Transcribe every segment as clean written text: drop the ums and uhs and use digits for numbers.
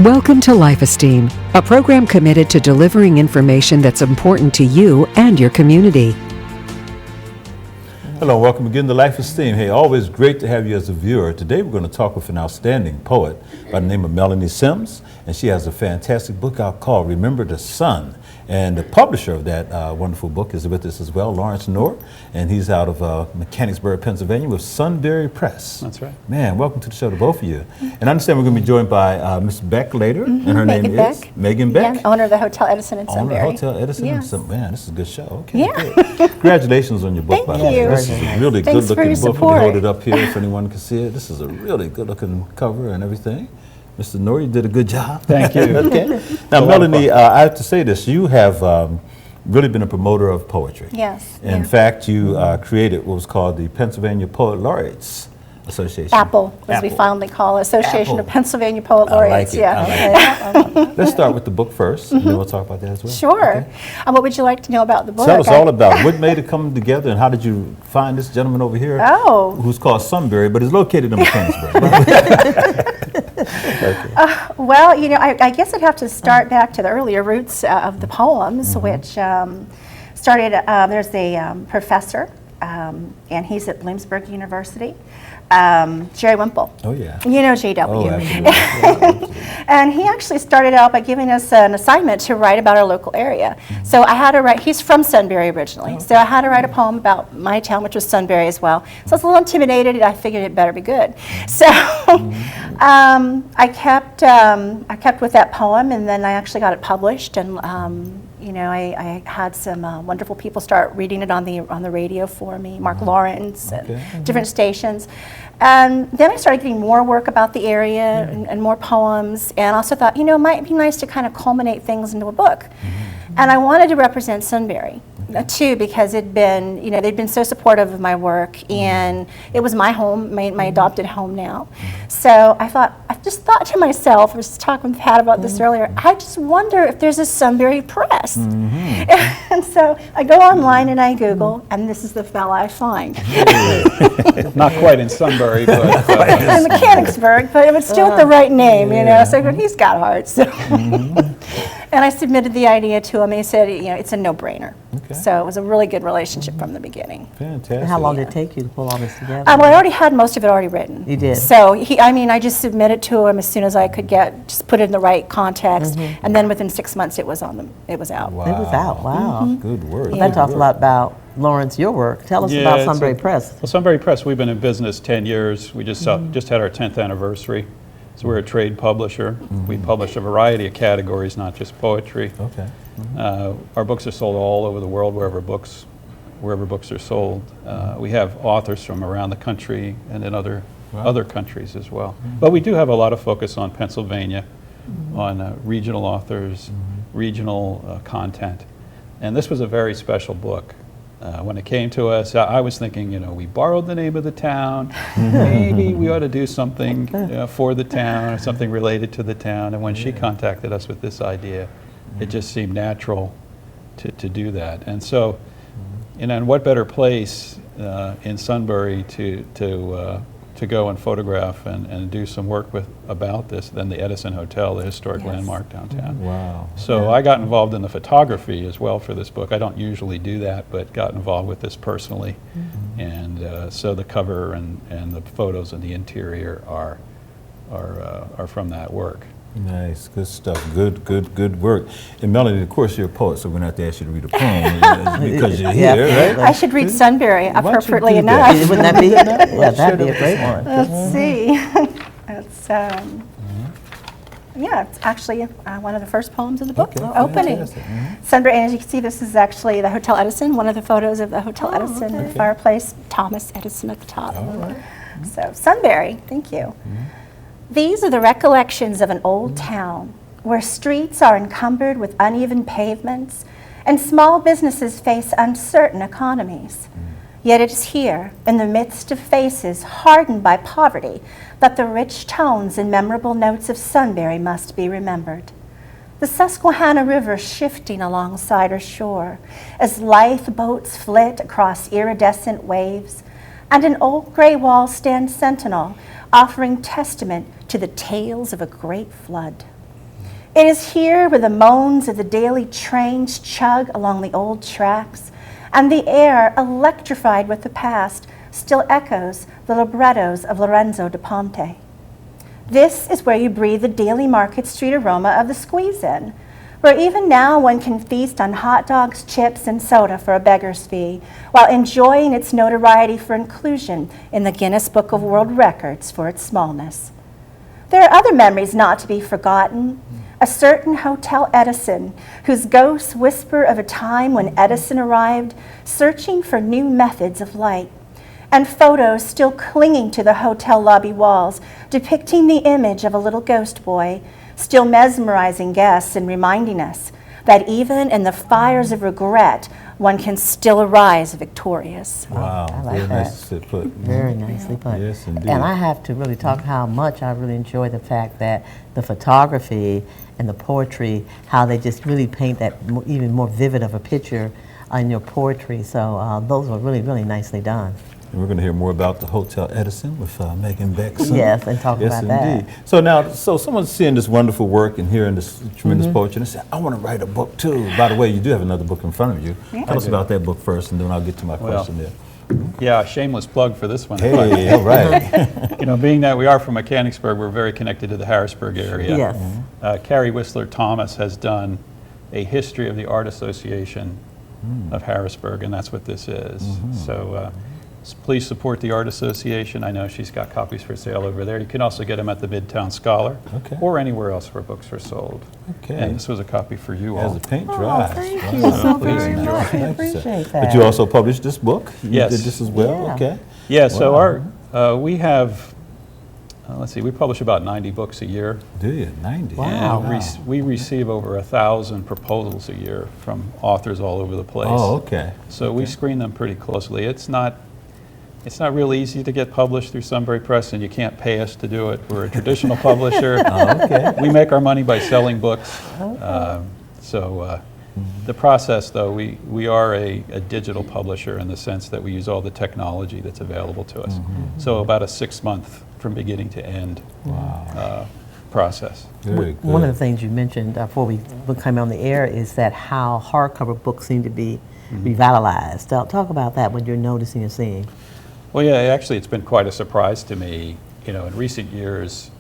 Welcome to Life Esteem, a program committed to delivering information that's important to you and your community. Hello, welcome again to Life Esteem. Hey, always great to have you as a viewer. Today we're going to talk with an outstanding poet by the name of Melanie Sims, and she has a fantastic book out called Remember the Sun. And the publisher of that wonderful book is with us as well, Knorr, and he's out of Mechanicsburg, Pennsylvania with Sunbury Press. That's right. Man, welcome to the show to both of you. And I understand we're going to be joined by Ms. Beck later, and her name is Megan Beck. Yeah, owner of the Hotel Edison in Sunbury. Owner of Hotel Edison in Yes. Sunbury. Man, this is a good show. Okay, Yeah. good. Congratulations on your book, by the way. you. This is a really Thanks for good-looking your book. We support. can hold it up here if anyone can see it. This is a really good-looking cover and everything. Mr. Knorr, you did a good job. Thank you. Okay. Now, Melanie, I have to say this. You have really been a promoter of poetry. Yes. In fact, you created what was called the Pennsylvania Poet Laureates Association. Apple, as we Apple. fondly call it, Association Apple. of Pennsylvania Poet I Laureates. like it. I like it. Let's start with the book first, and then we'll talk about that as well. Sure. Okay. What would you like to know about the book? Tell us all about it. What made it come together, and how did you find this gentleman over here who's called Sunbury, but is located in Mechanicsburg? Well, you know, I guess I'd have to start back to the earlier roots of the poems, which started, there's a professor, and he's at Bloomsburg University, Jerry Wimple. Oh, yeah. You know JW. Oh, absolutely. Yeah, absolutely. And he actually started out by giving us an assignment to write about our local area. So I had to write, he's from Sunbury originally, so I had to write a poem about my town, which was Sunbury as well. So I was a little intimidated, and I figured it better be good. So I kept with that poem, and then I actually got it published, and you know, I had some wonderful people start reading it on the radio for me, Mark Lawrence, and different stations. And then I started getting more work about the area and more poems, and also thought, you know, it might be nice to kind of culminate things into a book. And I wanted to represent Sunbury, too, because it'd been, you know, they'd been so supportive of my work, and it was my home, my adopted home now. So I just thought to myself, I was talking with Pat about this earlier, I just wonder if there's a Sunbury Press. And so I go online and I Google, and this is the fella I find. Not quite in Sunbury, but In Mechanicsburg, but it was still the right name, you know, so he's got heart. So. And I submitted the idea to him, and he said, you know, it's a no-brainer. So it was a really good relationship from the beginning. Fantastic. And how long did it take you to pull all this together? Well, I already had most of it already written. You did? So, I just submitted to him as soon as I could just put it in the right context, and then within 6 months it was out. Wow. It was out, wow. Good work. Well, that talks a lot about, Lawrence, your work. Tell us about Sunbury Press. Well, Sunbury Press, we've been in business 10 years. We just had our 10th anniversary. So we're a trade publisher. We publish a variety of categories, not just poetry. Okay. Our books are sold all over the world, wherever books are sold. We have authors from around the country and in other countries as well. But we do have a lot of focus on Pennsylvania, on regional authors, regional content. And this was a very special book. When it came to us, I was thinking, you know, we borrowed the name of the town. Maybe we ought to do something for the town or something related to the town. And when she contacted us with this idea, it just seemed natural to do that. And so, you know, and what better place in Sunbury to go and photograph and do some work about this than the Edison Hotel, the historic landmark downtown. Wow. So I got involved in the photography as well for this book. I don't usually do that, but got involved with this personally. And so the cover and the photos and the interior are from that work. Nice, good stuff. Good work. And Melanie, of course, you're a poet, so we're going to have to ask you to read a poem because you're here, right? I should read Sunbury, Why don't you appropriately do enough. that? Wouldn't that be? Yeah, that'd be a great one. Let's see. It's, yeah, it's actually one of the first poems of the book, opening. Sunbury, and as you can see, this is actually the Hotel Edison, one of the photos of the Hotel Edison, the fireplace, Thomas Edison at the top. So, Sunbury, thank you. These are the recollections of an old town where streets are encumbered with uneven pavements and small businesses face uncertain economies. Yet it is here, in the midst of faces hardened by poverty, that the rich tones and memorable notes of Sunbury must be remembered. The Susquehanna River shifting alongside her shore, as lithe boats flit across iridescent waves, and an old gray wall stands sentinel, offering testament to the tales of a great flood. It is here where the moans of the daily trains chug along the old tracks, and the air, electrified with the past, still echoes the librettos of Lorenzo da Ponte. This is where you breathe the daily Market Street aroma of the squeeze-in, where even now one can feast on hot dogs, chips, and soda for a beggar's fee, while enjoying its notoriety for inclusion in the Guinness Book of World Records for its smallness. There are other memories not to be forgotten. A certain Hotel Edison, whose ghosts whisper of a time when Edison arrived, searching for new methods of light, and photos still clinging to the hotel lobby walls, depicting the image of a little ghost boy, still mesmerizing guests and reminding us that even in the fires of regret, one can still arise victorious. Wow, I like very that. nicely put. Very nicely put. Yes, indeed. And I have to really talk how much I really enjoy the fact that the photography and the poetry, how they just really paint that even more vivid of a picture in your poetry. So those were really, really nicely done. And we're going to hear more about the Hotel Edison with Megan Beck soon. Yes, and talk yes, about indeed. that. So now, someone's seeing this wonderful work and hearing this tremendous poetry, and they say, I want to write a book too. By the way, you do have another book in front of you. Yeah. Tell us about that book first, and then I'll get to my question there. Yeah, shameless plug for this one. Hey, all right. You know, being that we are from Mechanicsburg, we're very connected to the Harrisburg area. Yes. Carrie Whistler Thomas has done a history of the Art Association of Harrisburg, and that's what this is. So please support the Art Association. I know she's got copies for sale over there. You can also get them at the Midtown Scholar or anywhere else where books are sold. Okay. And this was a copy for you As all. the paint dries. Thank Wow. you so Please very enjoy. much. I Thank you, sir. appreciate that. But you also published this book? You Yes. did this as well? Yeah. Okay. Yeah, so Wow. our we have, let's see, we publish about 90 books a year. Do you? 90? Wow. And we receive over 1,000 proposals a year from authors all over the place. Oh, okay. So we screen them pretty closely. It's not real easy to get published through Sunbury Press, and you can't pay us to do it. We're a traditional publisher. Oh, okay. We make our money by selling books. The process, though, we are a digital publisher in the sense that we use all the technology that's available to us. So about a 6-month from beginning to end process. Very good. One of the things you mentioned before we came on the air is that how hardcover books seem to be revitalized. Talk about that, what you're noticing and seeing. Well, yeah, actually, it's been quite a surprise to me. You know, in recent years,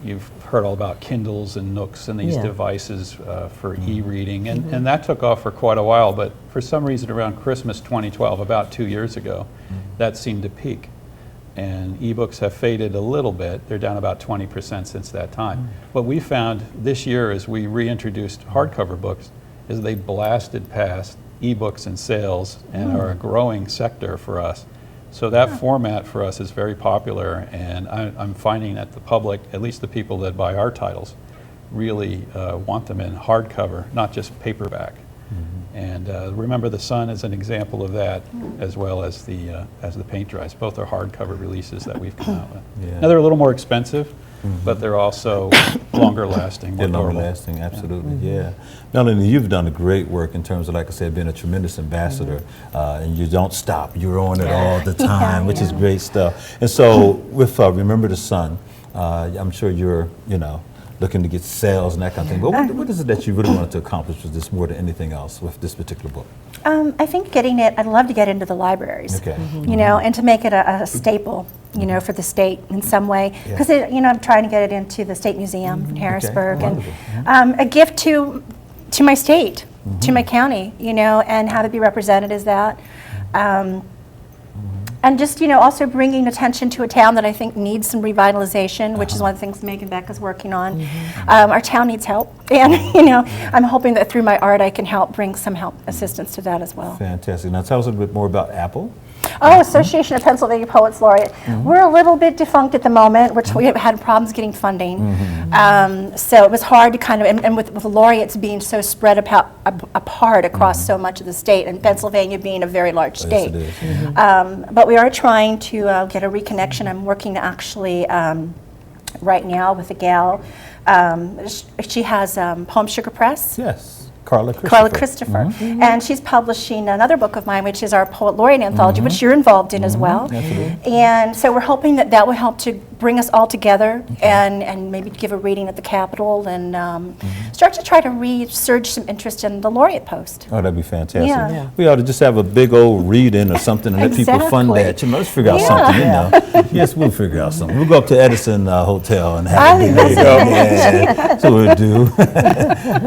you've heard all about Kindles and Nooks and these devices for e-reading, and that took off for quite a while, but for some reason around Christmas 2012, about 2 years ago, that seemed to peak. And ebooks have faded a little bit. They're down about 20% since that time. What we found this year as we reintroduced hardcover books is they blasted past ebooks in sales and are a growing sector for us. So that format for us is very popular, and I'm finding that the public, at least the people that buy our titles, really want them in hardcover, not just paperback. And Remember the Sun is an example of that, as well as the paint dries. Both are hardcover releases that we've come out with. Yeah. Now they're a little more expensive, but they're also longer lasting. They're more longer durable. lasting, absolutely, yeah. Melanie, you've done a great work in terms of, like I said, being a tremendous ambassador, and you don't stop. You're on it all the time, which is great stuff. And so with Remember the Sun, I'm sure you're, looking to get sales and that kind of thing. But what is it that you really wanted to accomplish with this more than anything else with this particular book? I think I'd love to get into the libraries, Okay. and to make it a staple, for the state in some way. Because, I'm trying to get it into the State Museum in Harrisburg. Wonderful. And a gift to my state, to my county, and how to be represented as that. And just, also bringing attention to a town that I think needs some revitalization, which is one of the things Megan Beck is working on. Our town needs help, and, I'm hoping that through my art I can help bring some assistance to that as well. Fantastic. Now tell us a little bit more about Apple. Oh, Association of Pennsylvania Poets Laureate. We're a little bit defunct at the moment, which we have had problems getting funding. So it was hard to kind of, and with laureates being so spread apart across so much of the state, and Pennsylvania being a very large state. Yes, it is. But we are trying to get a reconnection. I'm working actually right now with a gal. She has Poem Sugar Press. Yes. Carla Christopher. Carla Christopher. And she's publishing another book of mine, which is our Poet Laureate Anthology, which you're involved in as well. Absolutely. And so we're hoping that that will help to bring us all together and maybe give a reading at the Capitol and start to try to resurge some interest in the laureate post. Oh, that'd be fantastic. Yeah. Yeah. We ought to just have a big old read-in or something and let people fund Exactly. that. You know, let's figure out Yeah. something, you know. Yes, we'll figure out something. We'll go up to Edison Hotel and have a big think read-in. Yeah, that's what we'll do.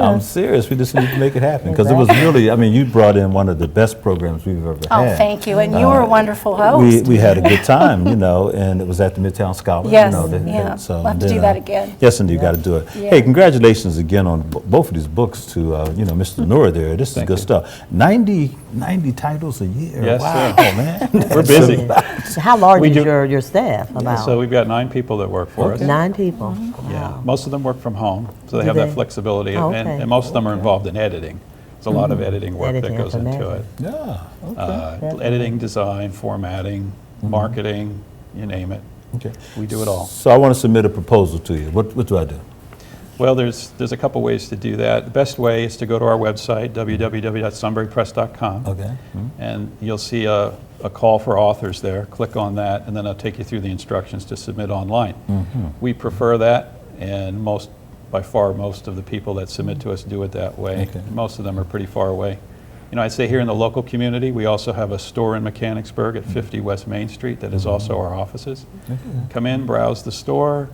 I'm serious. We just need to make it happen because it was really, I mean, you brought in one of the best programs we've ever Oh, had. thank you. And you were a wonderful host. We had a good time, you know, and it was at the Midtown Scholar. Yes, you know, yeah. so We'll have to then, do that again. Yes, indeed, you got to do it. Yeah. Hey, congratulations again on both of these books to, you know, Mr. Knorr there. This is Thank good you. stuff. 90 titles a year. Yes, wow, sir. man. We're busy. So how large We is do- your staff? About So we've got 9 people that work for us. 9 people. Yeah, Wow. most of them work from home, so they Do have they? that flexibility, Oh, and, okay. and most of them are involved in editing. There's a lot of editing work Editing, that goes I can into it. Yeah, okay. Editing, design, formatting, marketing, you name it. Okay. We do it all. So I want to submit a proposal to you. What do I do? Well, there's a couple ways to do that. The best way is to go to our website, www.sunburypress.com. Okay. And you'll see a call for authors there. Click on that, and then it'll take you through the instructions to submit online. We prefer that, and by far most of the people that submit to us do it that way. Okay. Most of them are pretty far away. You know, I'd say here in the local community, we also have a store in Mechanicsburg at 50 West Main Street that is also our offices. Come in, browse the store,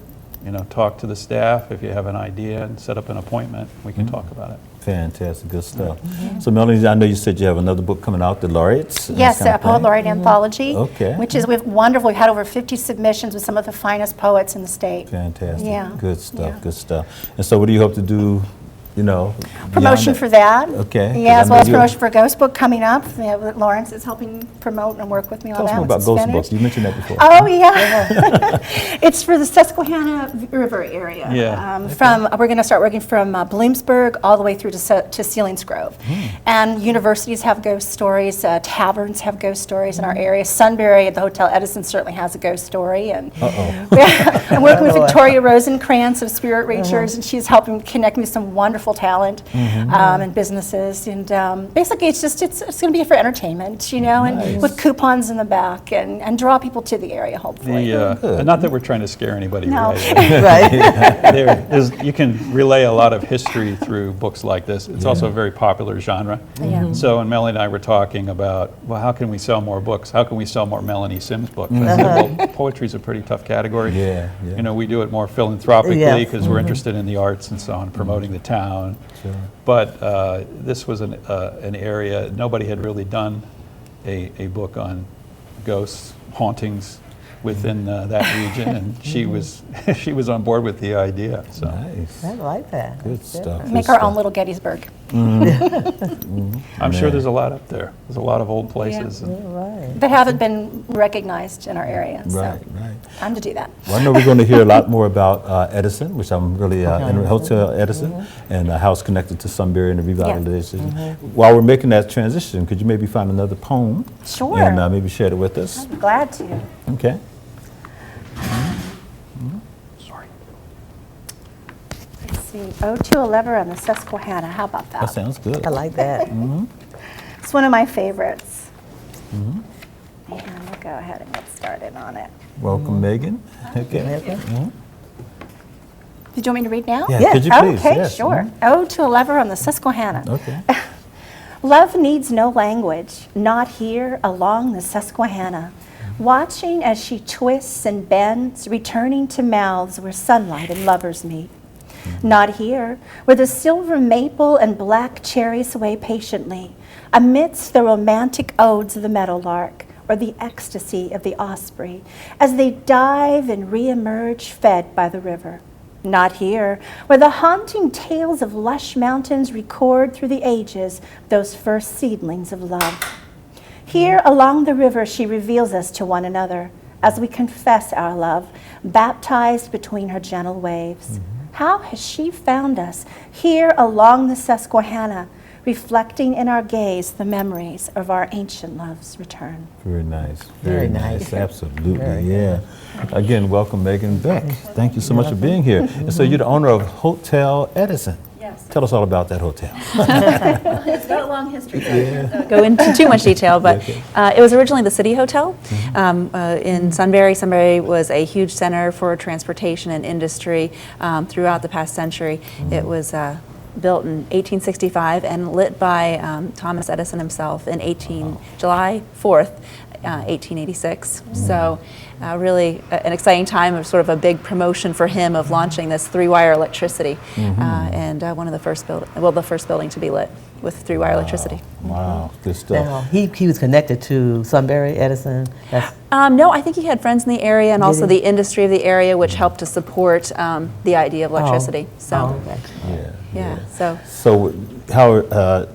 you know, talk to the staff if you have an idea, and set up an appointment. We can talk about it. Fantastic, good stuff. So Melanie, I know you said you have another book coming out, The Laureates. and Yes, this kind a of Poet thing. Laureate Anthology, Okay. which is wonderful. We've had over 50 submissions with some of the finest poets in the state. Fantastic. Yeah. Good stuff, Yeah. good stuff. And so what do you hope to do, you know? Promotion beyond for that. Okay, 'cause Yeah, I as know well as you- promotion for a ghost book coming up. Lawrence is helping promote and work with me on Tell us that. more once about it's Ghost finished. Book. You mentioned that before. Oh, yeah. It's for the Susquehanna River area. Yeah. We're going to start working from Bloomsburg all the way through to Selinsgrove. And universities have ghost stories, taverns have ghost stories in our area. Sunbury at the Hotel Edison certainly has a ghost story. And I'm working with Victoria Rosenkrantz of Spirit Reachers, and she's helping connect me with some wonderful talent and businesses. And basically, it's going to be for entertainment, you know, and with coupons in the back and draw people to the area, hopefully. And not that we're trying to scare anybody. No. Right? Right. You can relay a lot of history through books like this. It's also a very popular genre. Yeah. So when Melanie and I were talking about, well, how can we sell more books? How can we sell more Melanie Sims books? I said, well, poetry's a pretty tough category. Yeah, yeah. You know, we do it more philanthropically Yeah. because we're interested in the arts and so on, promoting the town. Sure. But this was an area, nobody had really done a book on ghosts, hauntings within that region, and she was on board with the idea. So Nice. I like that. Good stuff. Make good our stuff. own little Gettysburg. I'm sure there's a lot up there. There's a lot of old places. Yeah. and- Right. That haven't been recognized in our area. So Right, right. time to do that. Well, I know we're going to hear a lot more about Edison, which I'm really in Hotel Edison, and a house connected to Sunbury and the revitalization. While we're making that transition, could you maybe find another poem Sure. and maybe share it with us? I'm glad to. Okay. Sorry. Let's see. Ode to a Lover on the Susquehanna. How about That that? sounds good. I like that. It's one of my favorites. And we'll go ahead and get started on it. Welcome, Megan. Okay. Did you want me to read now? Yeah, could you please? Okay, Yes. sure. Ode to a Lover on the Susquehanna. Okay. Love needs no language, not here along the Susquehanna. Watching as she twists and bends, returning to mouths where sunlight and lovers meet. Not here, where the silver maple and black cherry sway patiently, amidst the romantic odes of the meadowlark, or the ecstasy of the osprey, as they dive and re-emerge fed by the river. Not here, where the haunting tales of lush mountains record through the ages those first seedlings of love. Here along the river she reveals us to one another as we confess our love, baptized between her gentle waves. How has she found us here along the Susquehanna, reflecting in our gaze the memories of our ancient love's return? Very nice. Very nice. Absolutely, Very yeah. Again, welcome, Megan Beck. Thank you so much for being here. And so you're the owner of Hotel Edison. Yes. Yes. Tell us all about that hotel. It's got a long history, so I won't go into too much detail, but it was originally the City Hotel in Sunbury. Sunbury was a huge center for transportation and industry throughout the past century. It was built in 1865 and lit by Thomas Edison himself in July 4th, 1886. So really an exciting time of sort of a big promotion for him of launching this three-wire electricity, and one of the first the first building to be lit with three-wire electricity. Wow, good stuff. Now, he was connected to Sunbury, Edison? No, I think he had friends in the area and Did also he? the industry of the area, which helped to support the idea of electricity. So, Okay. yeah, so. So how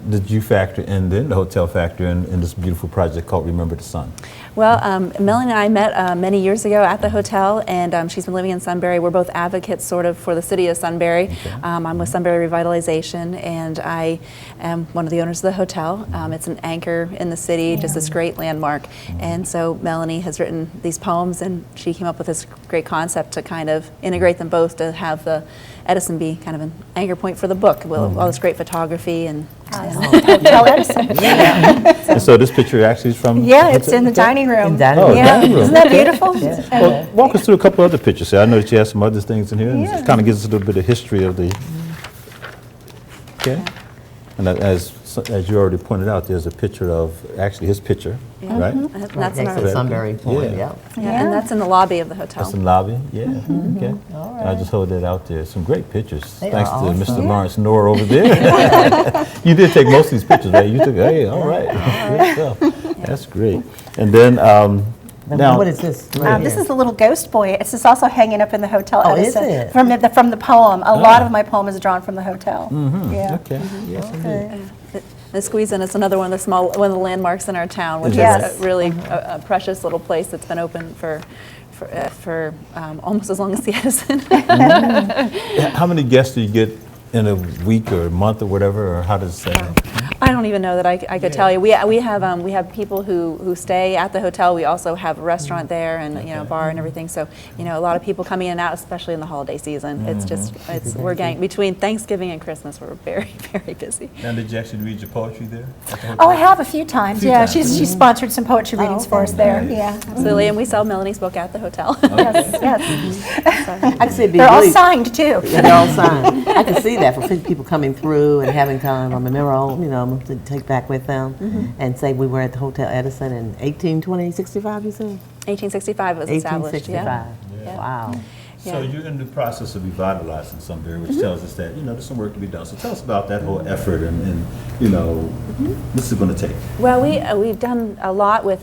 did you factor in then, the hotel factor in this beautiful project called Remember the Sun? Well, Melanie and I met many years ago at the hotel, and she's been living in Sunbury. We're both advocates sort of for the city of Sunbury. Okay. I'm with Sunbury Revitalization, and I am one of the owners of the hotel. It's an anchor in the city, just this great landmark. And so Melanie has written these poems, and she came up with this great concept to kind of integrate them both, to have the Edison be kind of an anchor point for the book, with all this great photography and Hotel Edison. And so this picture actually is from? Yeah, it's in the dining room. dining Oh, room. Yeah, dining room. isn't that Okay. beautiful? Well, walk us through a couple other pictures here. I know that you have some other things in here, and Yeah. it kind of gives us a little bit of history of the. Okay. And as you already pointed out, there's a picture of actually his picture, right? And that's in Next to our, the Sunbury point, Yeah. yeah. and that's in the lobby of the hotel. That's in the lobby. Yeah. Okay. I just hold that out there. Some great pictures. They Thanks are to awesome. Mr. Lawrence Knorr over there. You did take most of these pictures, right? You took. Hey, all right. Good stuff. That's great. And then now, What is this? Right This here? is the little ghost boy. It's just also hanging up in the Hotel Oh, is Edison it? from the poem. A lot of my poem is drawn from the hotel. Yeah. okay. Yes, indeed. The Squeeze In is another one of the landmarks in our town, which Yes. is a really a precious little place that's been open for almost as long as the Edison. How many guests do you get in a week or a month or whatever, or how does it say? I don't even know that I could tell you. We have people who stay at the hotel. We also have a restaurant there and a bar and everything. So a lot of people coming in and out, especially in the holiday season. We're getting between Thanksgiving and Christmas. We're very, very busy. Now, did you actually read your poetry there? Oh, I have a few times. Few Yeah, times. she's sponsored some poetry readings for us there. Nice. Yeah, absolutely. And we sell Melanie's book at the hotel. Okay. Yes. I can see it be They're all really, signed too. they're all signed. I can see that for people coming through and having time on the mural, to take back with them and say we were at the Hotel Edison in 1865, you said? 1865 it was established. 1865. Yeah. Wow. So you're in the process of revitalizing Sunbury, which tells us that there's some work to be done. So tell us about that whole effort, and what's it going to take? Well, we've done a lot with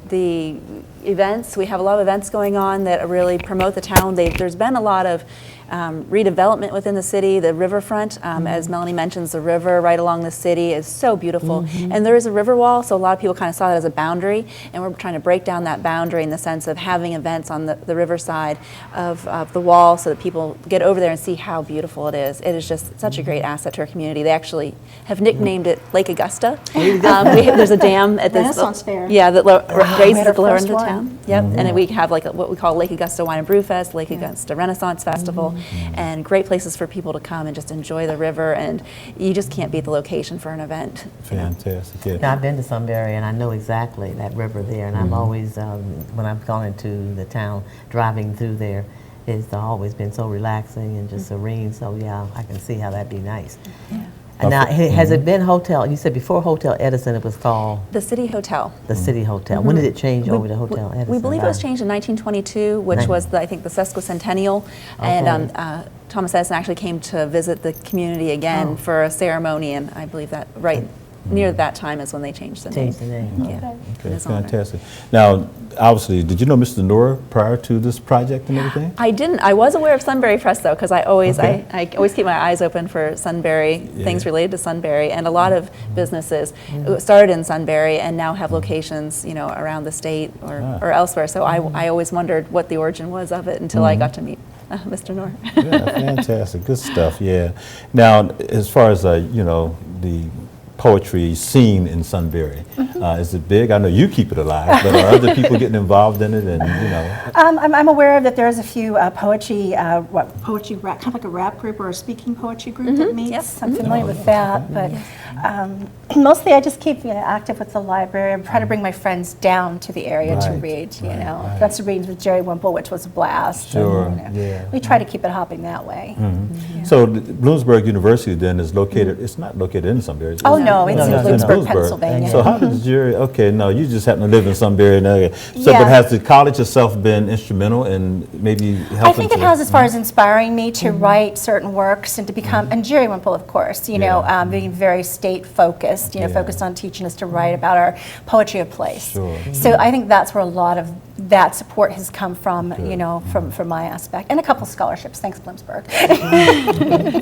the events. We have a lot of events going on that really promote the town. There's been a lot of redevelopment within the city. The riverfront, as Melanie mentions, the river right along the city is so beautiful. And there is a river wall, so a lot of people kind of saw that as a boundary, and we're trying to break down that boundary in the sense of having events on the riverside of the wall so that people get over there and see how beautiful it is. It is just such a great asset to our community. They actually have nicknamed it Lake Augusta. There's a dam at this Renaissance Fair. Yeah, that raises our the lower first end of one. town. Yep, and we have what we call Lake Augusta Wine and Brew Fest, Lake Augusta Renaissance Festival, and great places for people to come and just enjoy the river, and you just can't beat the location for an event. Fantastic. Yeah. Now, I've been to Sunbury and I know exactly that river there, and I've always, when I've gone into the town, driving through there, it's always been so relaxing and just serene, so yeah, I can see how that'd be nice. And now, has it been Hotel, you said before Hotel Edison it was called The City Hotel. the City Hotel. When did it change over to Hotel Edison? We believe it was changed in 1922, which was, I think, the sesquicentennial. And Thomas Edison actually came to visit the community again for a ceremony, and I believe that near that time is when they changed the name. Changed the name. Yeah. Okay, in his honor. fantastic. Now, obviously, did you know Mr. Knorr prior to this project and everything? I didn't. I was aware of Sunbury Press though, because I always Okay. I always keep my eyes open for Sunbury things related to Sunbury, and a lot of businesses started in Sunbury and now have locations around the state or elsewhere. So I always wondered what the origin was of it until I got to meet Mr. Knorr. Yeah, fantastic. Good stuff, yeah. Now, as far as, the poetry scene in Sunbury. Is it big? I know you keep it alive, but are other people getting involved in it? And you know, I'm aware of that. There's a few poetry rap, kind of like a rap group or a speaking poetry group that meets. Yes. I'm familiar with that, but mostly I just keep active with the library. I try to bring my friends down to the area to read. You know, got some readings with Jerry Wimple, which was a blast. Sure. And, you know, we try to keep it hopping that way. So Bloomsburg University then is located. It's not located in Sunbury. Oh no, it's in Bloomsburg, Bloomsburg. Pennsylvania. So how does Jerry? Okay, no, you just happen to live in Sunbury. So, Yeah. but has the college itself been instrumental in maybe helping? I think it has, as far as inspiring me to write certain works and to become, and Jerry Wimple, of course, you know, being very state focused, you know, focused on teaching us to write about our poetry of place. Sure. So I think that's where a lot of that support has come from, you know, from my aspect, and a couple scholarships. Thanks, Bloomsburg.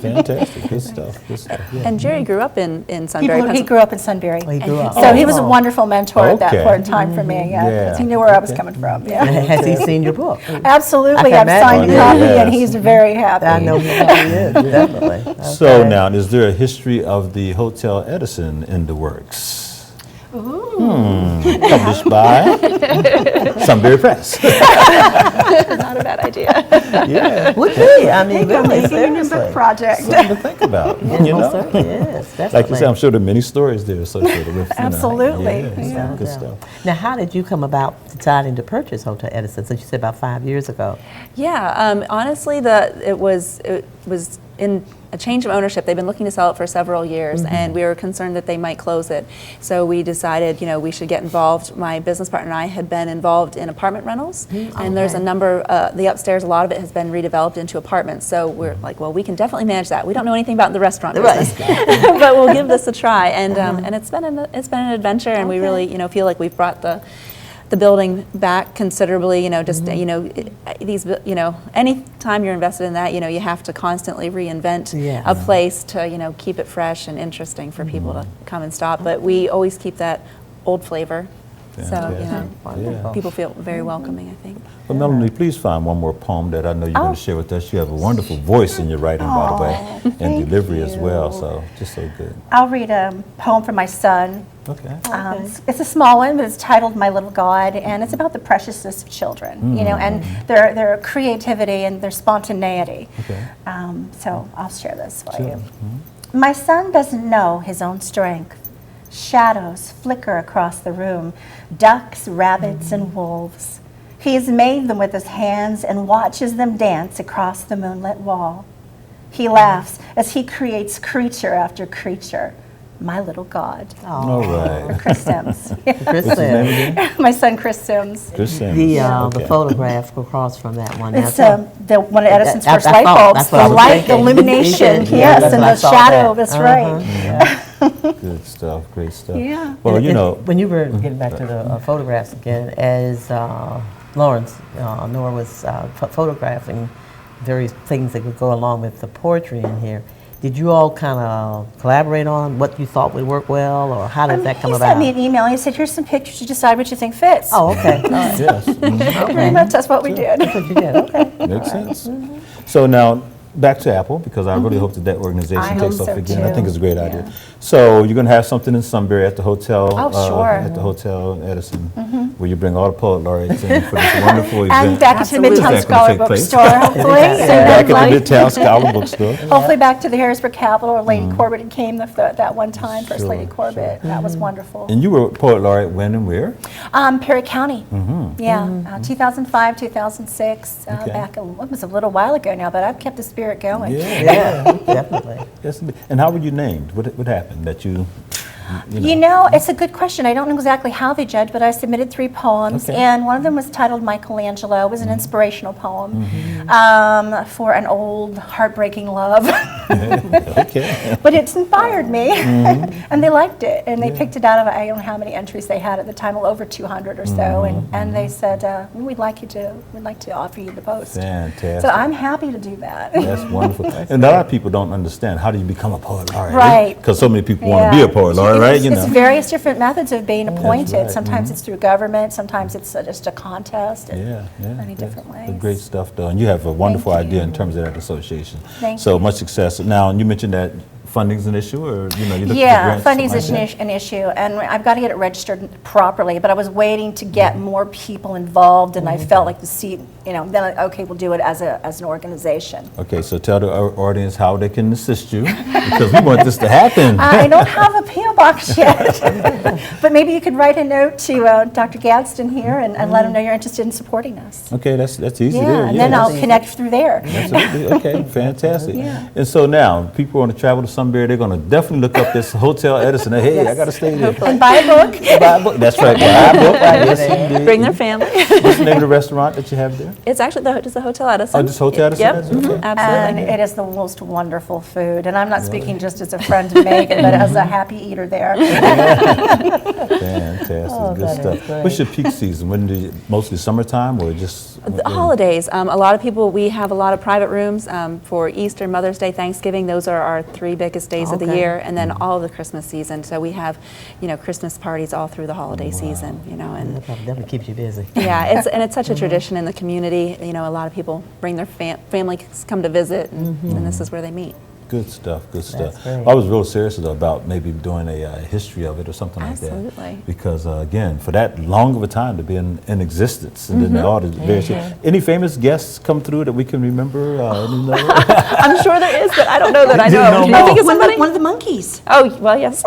Fantastic, good stuff, good stuff. Yeah. And Jerry grew up in Sunbury, He grew up in Sunbury. He grew up. So he was a wonderful mentor at that Okay. point in time for me. Yeah, 'cause he knew where I was coming from. Yeah. Has he seen your book? Absolutely, I I've can signed a imagine. copy, and Yes. he's very happy. I know he is, definitely. So Okay. now, is there a history of the Hotel Edison in the works? Published by Sunbury Press. not a bad idea. Yeah, Would be, I mean, really, Making a seriously. book project. something to think about. You Most know, certainly, yes, definitely. like you say, I'm sure there are many stories there associated with. You know, Absolutely. yeah, good stuff. Now, how did you come about deciding to purchase Hotel Edison? Since you said about 5 years ago. Yeah, honestly, it was in a change of ownership. They've been looking to sell it for several years, and we were concerned that they might close it. So we decided, you know, we should get involved. My business partner and I had been involved in apartment rentals, and there's a number. The upstairs, a lot of it has been redeveloped into apartments. So we're like, well, we can definitely manage that. We don't know anything about the restaurant business, but we'll give this a try. And it's been an adventure, and we really, you know, feel like we've brought the building back considerably, you know, just, you know, these, you know, any time you're invested in that, you know, you have to constantly reinvent a place to, you know, keep it fresh and interesting for people to come and stop. But we always keep that old flavor. So, you know, Yeah. people feel very welcoming, I think. Well, Melanie, please find one more poem that I know you're going to share with us. You have a wonderful voice in your writing, by the way, and delivery as well. So, just so good. I'll read a poem from my son. Okay. It's a small one, but it's titled "My Little God," and it's about the preciousness of children, you know, and their creativity and their spontaneity. Okay. So I'll share this for you. My son doesn't know his own strength. Shadows flicker across the room, ducks, rabbits, and wolves. He has made them with his hands and watches them dance across the moonlit wall. He laughs as he creates creature after creature. My little God. All right. Chris Sims. Chris What's his name said again? My son, Chris Sims. Chris Sims. the Okay. photograph across from that one. It's Now, one of Edison's I first thought- light bulbs. that's what The I was light, the thinking. illumination, Yeah, yes, that's and what I the saw shadow. that. That's right. Yeah. Good stuff. Great stuff. Yeah. Well, And- you and know. when you were getting back to the photographs again, as Lawrence Knorr was photographing various things that would go along with the poetry in here, did you all kind of collaborate on what you thought would work well, or how did that come He about? sent me an email. He said, "Here's some pictures. You decide what you think fits." Oh, okay. All right. Yes. Mhm. Pretty much that's what we did. That's what you did. Okay. Makes sense. So now, back to Apple, because I really hope that that organization I takes hope off so, again. I too. think it's a great idea. So you're going to have something in Sunbury at the hotel. Oh, sure. At the Hotel Edison, where you bring all the poet laureates in for this wonderful event. And back to the Absolutely. Midtown Is that gonna Scholar take place? Bookstore, hopefully. Back at the Midtown Scholar Bookstore. Hopefully back to the Harrisburg Capitol, where Lady Corbett came that one time, First Sure, Lady Corbett. That was wonderful. And you were poet laureate when and where? Perry County. Yeah, 2005, 2006. Okay. Back, it was a little while ago now, but I've kept the spirit going. Yeah, definitely. Yes, indeed. And how were you named? What happened that you know? You know, it's a good question. I don't know exactly how they judged, but I submitted 3 poems, Okay. and one of them was titled Michelangelo. It was an inspirational poem for an old, heartbreaking love. Okay. But it inspired me, and they liked it, and they picked it out of, I don't know how many entries they had at the time, well, over 200 or so, and they said, we'd like to offer you the post. Fantastic. So I'm happy to do that. That's wonderful. And a lot of people don't understand, how do you become a poet laureate? Right. Because so many people want to be a poet laureate, right? It's various different methods of being appointed. right. Sometimes it's through government, sometimes it's just a contest. Yeah, Many different That's ways. great stuff, though. And you have a wonderful Thank idea you. in terms of that association. Thank so you. much success. Now, you mentioned that funding's an issue, or you look for Yeah, grants, funding's something like an issue, and I've got to get it registered properly, but I was waiting to get more people involved, and I felt like the seat, then, okay, we'll do it as an organization. that? Okay, so tell the audience how they can assist you, because we want this to happen. I don't have a P.O. box yet, but maybe you could write a note to Dr. Gadsden here and let him know you're interested in supporting us. Okay, that's easy Yeah, there. and then I'll that's- connect through there. Absolutely. Okay, fantastic. Yeah. And so now, people want to travel to Sunbury, they're going to definitely look up this Hotel Edison. Hey, I got to stay there. And buy a book. Buy a book. That's right. Buy a book. Yes, indeed. Bring their family. What's the name of the restaurant that you have there? It's actually just the Hotel Edison. Oh, just Hotel Edison? Yep, Edison? Okay. And absolutely. it is the most wonderful food. And I'm not speaking just as a friend to Megan, but as a happy eater there. Fantastic. Good that is stuff. great. What's your peak season? When do you, mostly summertime or just? The holidays, a lot of people, we have a lot of private rooms for Easter, Mother's Day, Thanksgiving. Those are our 3 biggest days of the Okay. year, and then all of the Christmas season. So we have, Christmas parties all through the holiday season, and That probably definitely keeps you busy. yeah, it's such a tradition in the community. A lot of people bring their families come to visit, and this is where they meet. Good stuff, good stuff. That's great. I was real serious about maybe doing a history of it or something like that. Absolutely. Because again, for that long of a time to be in existence, and then all the various. Any famous guests come through that we can remember? I'm sure there is, but I don't know that I know of. know Can you think of One somebody? of the monkeys. Oh, well, yes.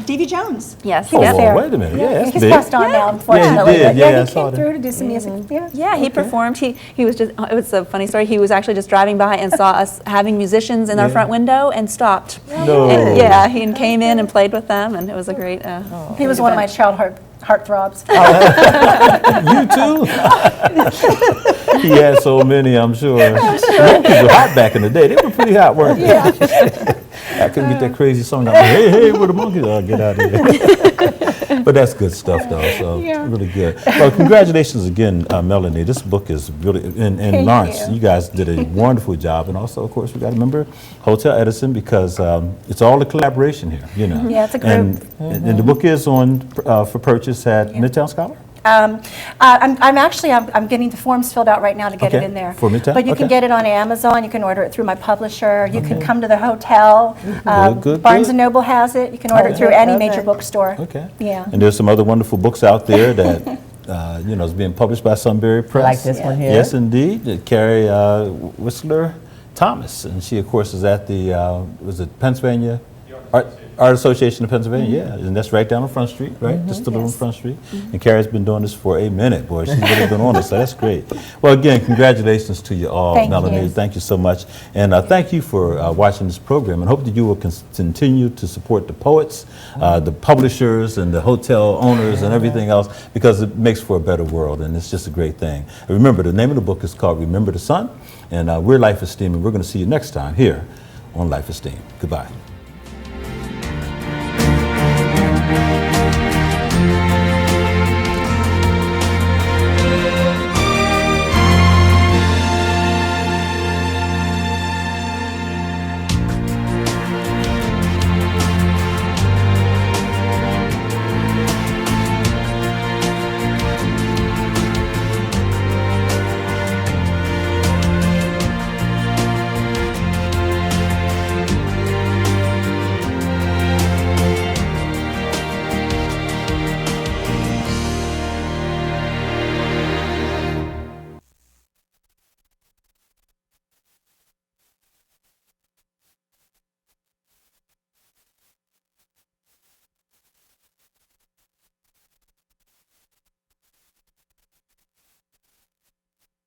Davy Jones. Yes. He was Yep. there. Wait a minute. Yeah, that's He's big. passed on now, unfortunately. Yeah, he did. But Yeah, I he saw came that. through to do some music. Yeah. Yeah, he performed. He was just, it was a funny story. He was actually just driving by and saw us having musicians in our Yeah. front window and stopped. No. And, yeah, he came in and played with them, and it was a great. He was one of my childhood heartthrobs. You too? He had so many, I'm sure. Monkeys were hot back in the day. They were pretty hot, weren't they? I couldn't get that crazy song out. Hey, hey, where the monkeys are? Get out of here. But that's good stuff, though. So really good. Well, congratulations again, Melanie. This book is really, and Lawrence, you guys did a wonderful job. And also, of course, we got to remember Hotel Edison because it's all a collaboration here. Yeah, it's a group. And the book is on for purchase at Midtown Scholar. I'm getting the forms filled out right now to get it Okay. in there. For Midtown? But you can Okay. get it on Amazon. You can order it through my publisher. You can come to the hotel. Good, Barnes good. and Noble has it. You can order it through any major bookstore. Okay. Yeah. And there's some other wonderful books out there that is being published by Sunbury Press. Like this one here? Yes, indeed. Carrie Whistler Thomas, and she, of course, is at the was it Pennsylvania Art Association of Pennsylvania? Yeah, and that's right down on Front Street, right? Just a little on Front Street. And Carrie's been doing this for a minute, boy. She's really been on this, so that's great. Well, again, congratulations to you all, Thank Melanie. you. Thank you so much, and thank you for watching this program. And hope that you will continue to support the poets, the publishers, and the hotel owners, and everything else, because it makes for a better world, and it's just a great thing. And remember, the name of the book is called "Remember the Sun," and we're Life Esteem, and we're going to see you next time here on Life Esteem. Goodbye.